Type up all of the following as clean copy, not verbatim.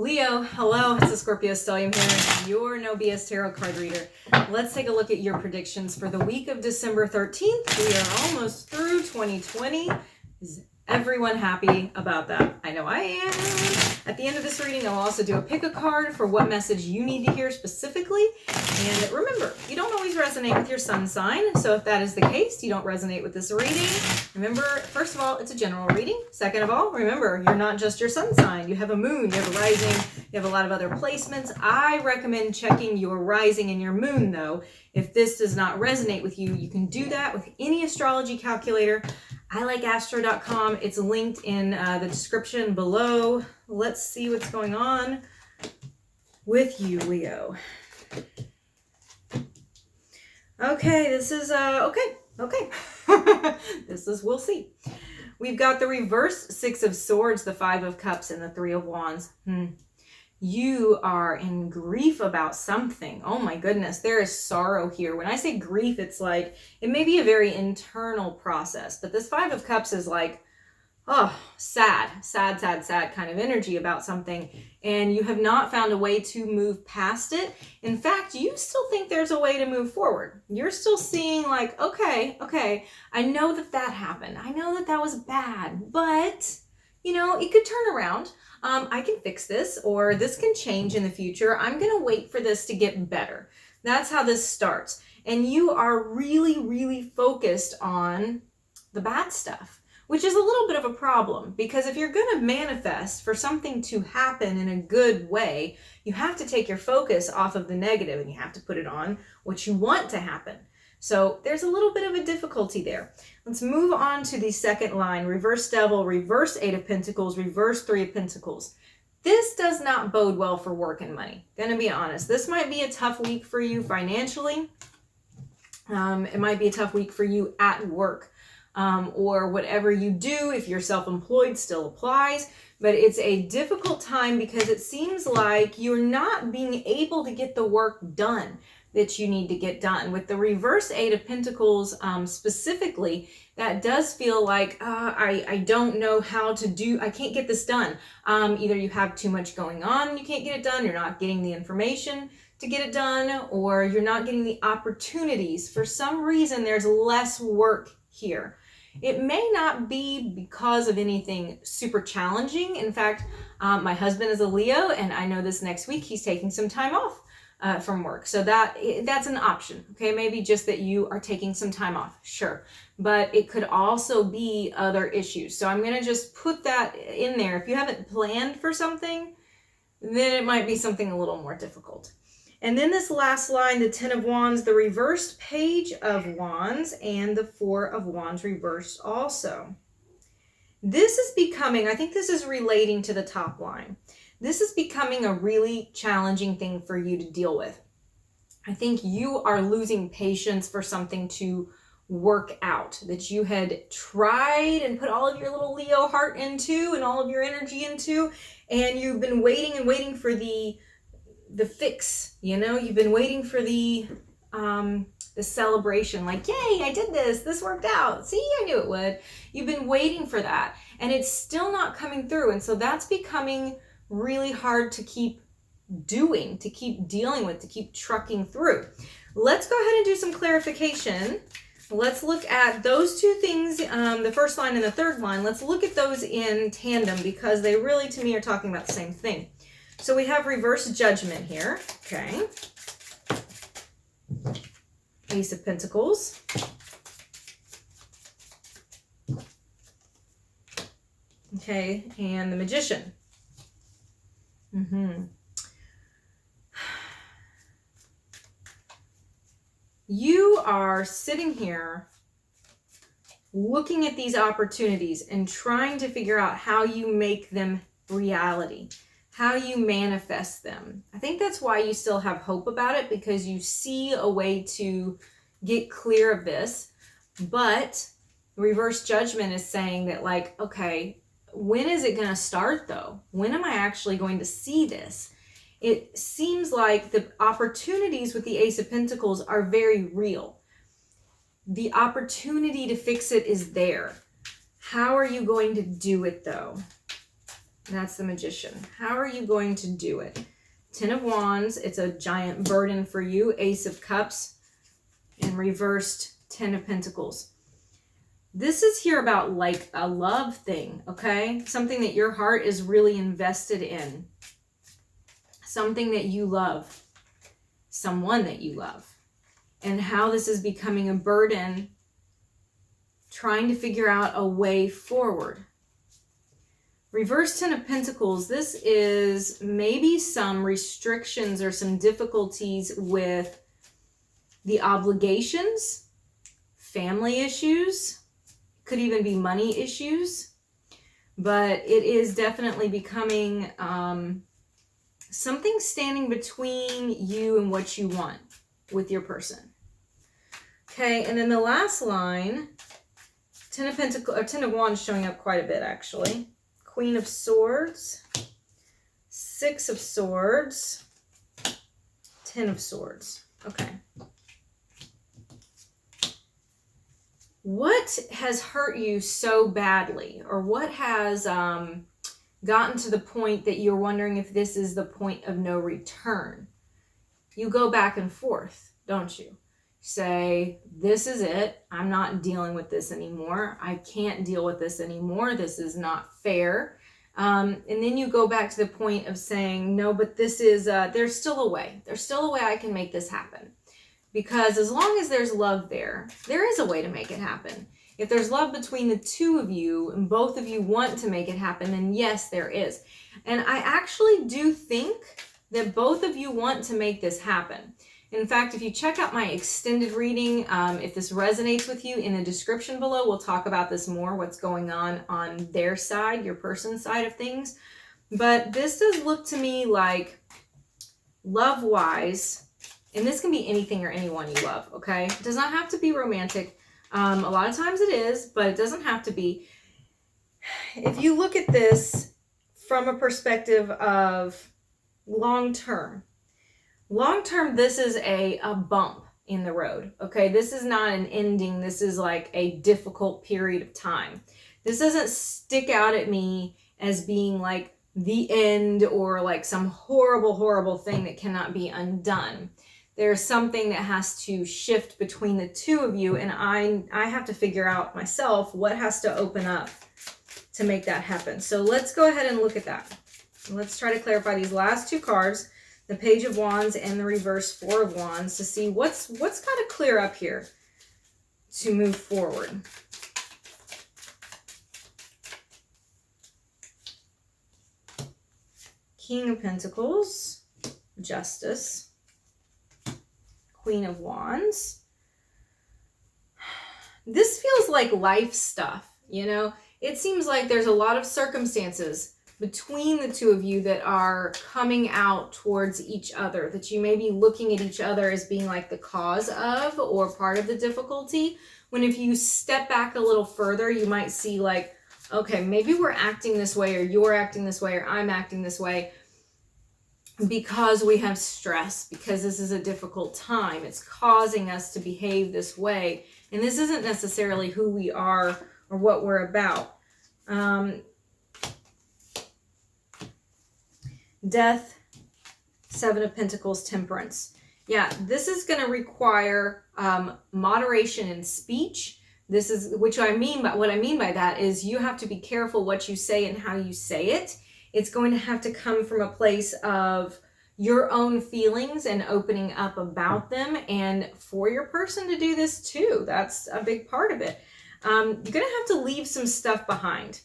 Leo, hello, it's the Scorpio Stellium here, your No BS Tarot card reader. Let's take a look at your predictions for the week of December 13th. We are almost through 2020. Is everyone happy about that? I know I am. At the end of this reading, I'll also do a pick a card for what message you need to hear specifically. And remember, you don't always resonate with your sun sign. So if that is the case, you don't resonate with this reading. Remember, first of all, it's a general reading. Second of all, remember, you're not just your sun sign. You have a moon, you have a rising, you have a lot of other placements. I recommend checking your rising and your moon, though. If this does not resonate with you, you can do that with any astrology calculator. I like astro.com. It's linked in the description below. Let's see what's going on with you, Leo. Okay, this is, okay. This is, we'll see. We've got the reverse Six of Swords, the Five of Cups, and the Three of Wands. You are in grief about something. Oh my goodness, there is sorrow here. When I say grief, it's like, it may be a very internal process, but this Five of Cups is like, oh, sad kind of energy about something, and you have not found a way to move past it. In fact, you still think there's a way to move forward. You're still seeing like, okay, I know that happened. I know that was bad, but you know, it could turn around. I can fix this, or this can change in the future. I'm going to wait for this to get better. That's how this starts. And you are really focused on the bad stuff, which is a little bit of a problem, because if you're going to manifest for something to happen in a good way, you have to take your focus off of the negative and you have to put it on what you want to happen. So there's a little bit of a difficulty there. Let's move on to the second line. Reverse Devil, reverse Eight of Pentacles, reverse Three of Pentacles. This does not bode well for work and money. Gonna be honest. This might be a tough week for you financially. It might be a tough week for you at work. Or whatever you do, if you're self-employed, still applies. But it's a difficult time because it seems like you're not being able to get the work done that you need to get done. With the reverse Eight of Pentacles specifically, that does feel like, I don't know how to do, I can't get this done. Either you have too much going on and you can't get it done, you're not getting the information to get it done, or you're not getting the opportunities. For some reason, there's less work here. It may not be because of anything super challenging. In fact, my husband is a Leo, and I know this next week he's taking some time off from work. So that's an option. Okay, maybe just that you are taking some time off, sure. But it could also be other issues. So I'm going to just put that in there. If you haven't planned for something, then it might be something a little more difficult. And then this last line, the Ten of Wands, the reversed Page of Wands, and the Four of Wands reversed also. This is becoming, I think this is relating to the top line. This is becoming a really challenging thing for you to deal with. I think you are losing patience for something to work out that you had tried and put all of your little Leo heart into and all of your energy into, and you've been waiting and waiting for the fix, you know, you've been waiting for the celebration, like, yay, I did this worked out. See, I knew it would. You've been waiting for that, and it's still not coming through. And so that's becoming really hard to keep doing, to keep dealing with, to keep trucking through. Let's go ahead and do some clarification. Let's look at those two things, the first line and the third line. Let's look at those in tandem, because they really, to me, are talking about the same thing. So we have reverse Judgment here, okay. Ace of Pentacles. Okay, and the Magician. You are sitting here looking at these opportunities and trying to figure out how you make them reality, how you manifest them. I think that's why you still have hope about it, because you see a way to get clear of this. But reverse Judgment is saying that, like, okay, when is it going to start though? When am I actually going to see this? It seems like the opportunities with the Ace of Pentacles are very real. The opportunity to fix it is there. How are you going to do it though? That's the Magician. How are you going to do it? 10 of Wands, it's a giant burden for you. Ace of Cups, and reversed 10 of Pentacles. This is here about like a love thing, okay? Something that your heart is really invested in. Something that you love. Someone that you love. And how this is becoming a burden, trying to figure out a way forward. Reverse 10 of Pentacles, this is maybe some restrictions or some difficulties with the obligations, family issues, could even be money issues, but it is definitely becoming something standing between you and what you want with your person. Okay, and then the last line, 10 of Pentacles, or 10 of Wands showing up quite a bit actually. Queen of Swords, 6 of Swords, 10 of Swords. Okay. What has hurt you so badly, or what has gotten to the point that you're wondering if this is the point of no return? You go back and forth, don't you? Say, this is it. I'm not dealing with this anymore. I can't deal with this anymore. This is not fair. And then you go back to the point of saying, no, but this is, there's still a way. There's still a way I can make this happen. Because as long as there's love there is a way to make it happen. If there's love between the two of you and both of you want to make it happen, then yes, there is. And I actually do think that both of you want to make this happen. In fact, if you check out my extended reading, if this resonates with you, in the description below, we'll talk about this more, what's going on their side, your person's side of things. But this does look to me like love-wise, and this can be anything or anyone you love, okay? It does not have to be romantic. A lot of times it is, but it doesn't have to be. If you look at this from a perspective of long-term, this is a bump in the road, okay? This is not an ending. This is like a difficult period of time. This doesn't stick out at me as being like the end or like some horrible, horrible thing that cannot be undone. There's something that has to shift between the two of you, and I have to figure out myself what has to open up to make that happen. So let's go ahead and look at that. Let's try to clarify these last two cards, the Page of Wands and the reverse Four of Wands, to see what's got to clear up here to move forward. King of Pentacles, Justice, Queen of Wands. This feels like life stuff, you know? It seems like there's a lot of circumstances between the two of you that are coming out towards each other, that you may be looking at each other as being like the cause of or part of the difficulty, when if you step back a little further, you might see like, okay, maybe we're acting this way, or you're acting this way, or I'm acting this way because we have stress, because this is a difficult time. It's causing us to behave this way, and this isn't necessarily who we are or what we're about. Death, Seven of Pentacles, Temperance. Yeah, this is going to require moderation in speech. This is, what I mean by that is you have to be careful what you say and how you say it. It's going to have to come from a place of your own feelings and opening up about them, and for your person to do this too. That's a big part of it. You're going to have to leave some stuff behind.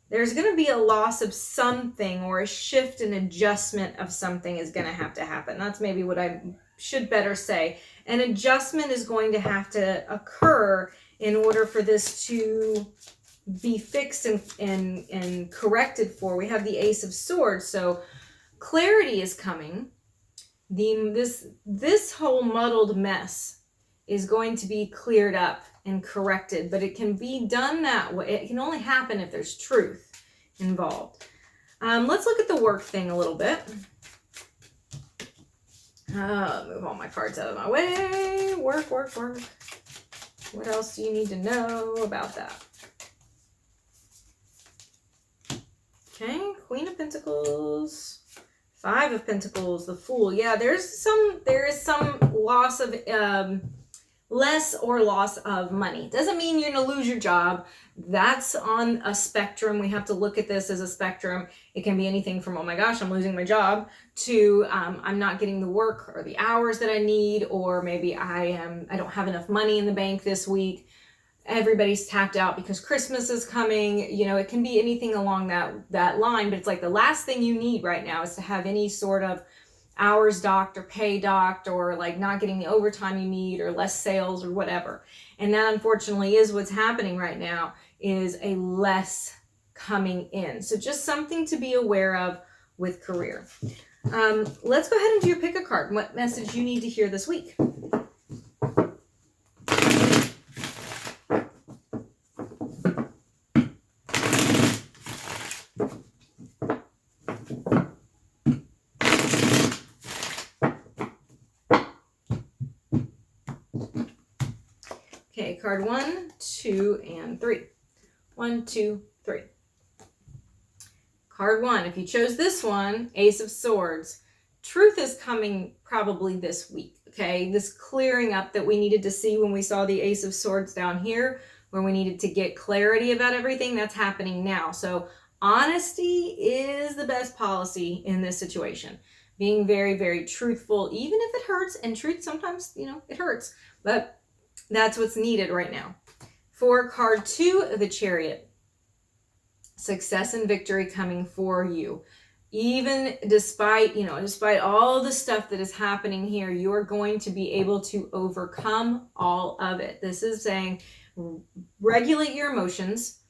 There's going to be a loss of something, or a shift and adjustment of something is going to have to happen. That's maybe what I should better say. An adjustment is going to have to occur in order for this to be fixed and corrected for. We have the Ace of Swords, so clarity is coming. This whole muddled mess is going to be cleared up and corrected, but it can be done that way. It can only happen if there's truth involved. Let's look at the work thing a little bit. Move all my cards out of my way. Work. What else do you need to know about that? Okay, Queen of Pentacles, Five of Pentacles, the Fool. Yeah, there is some loss of less or loss of money. Doesn't mean you're gonna lose your job. That's on a spectrum. We have to look at this as a spectrum. It can be anything from, oh my gosh, I'm losing my job, to I'm not getting the work or the hours that I need, or maybe I don't have enough money in the bank this week. Everybody's tapped out because Christmas is coming. You know, it can be anything along that line, but it's like the last thing you need right now is to have any sort of hours docked or pay docked, or like not getting the overtime you need, or less sales or whatever. And that unfortunately is what's happening right now, is a less coming in. So just something to be aware of with career. Let's go ahead and do your pick a card. What message you need to hear this week? Okay, card 1, 2, and 3. 1, 2, 3. Card 1, if you chose this one, Ace of Swords, truth is coming probably this week, okay? This clearing up that we needed to see when we saw the Ace of Swords down here, where we needed to get clarity about everything, that's happening now. So honesty is the best policy in this situation. Being very, very truthful, even if it hurts, and truth sometimes, you know, it hurts, but that's what's needed right now. For card 2, the Chariot. Success and victory coming for you. Even despite all the stuff that is happening here, you're going to be able to overcome all of it. This is saying regulate your emotions.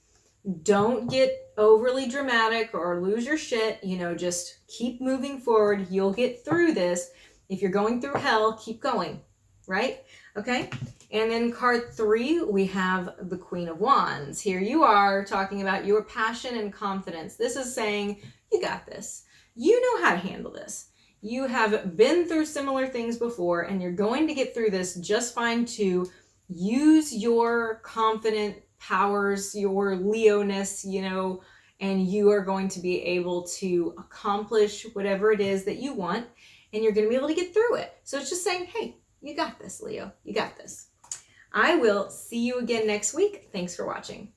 Don't get overly dramatic or lose your shit. You know, just keep moving forward. You'll get through this. If you're going through hell, keep going, right? Okay. And then card 3, we have the Queen of Wands. Here you are talking about your passion and confidence. This is saying, you got this. You know how to handle this. You have been through similar things before, and you're going to get through this just fine too. Use your confident powers, your Leo-ness, you know, and you are going to be able to accomplish whatever it is that you want, and you're going to be able to get through it. So it's just saying, hey, you got this, Leo. You got this. I will see you again next week. Thanks for watching.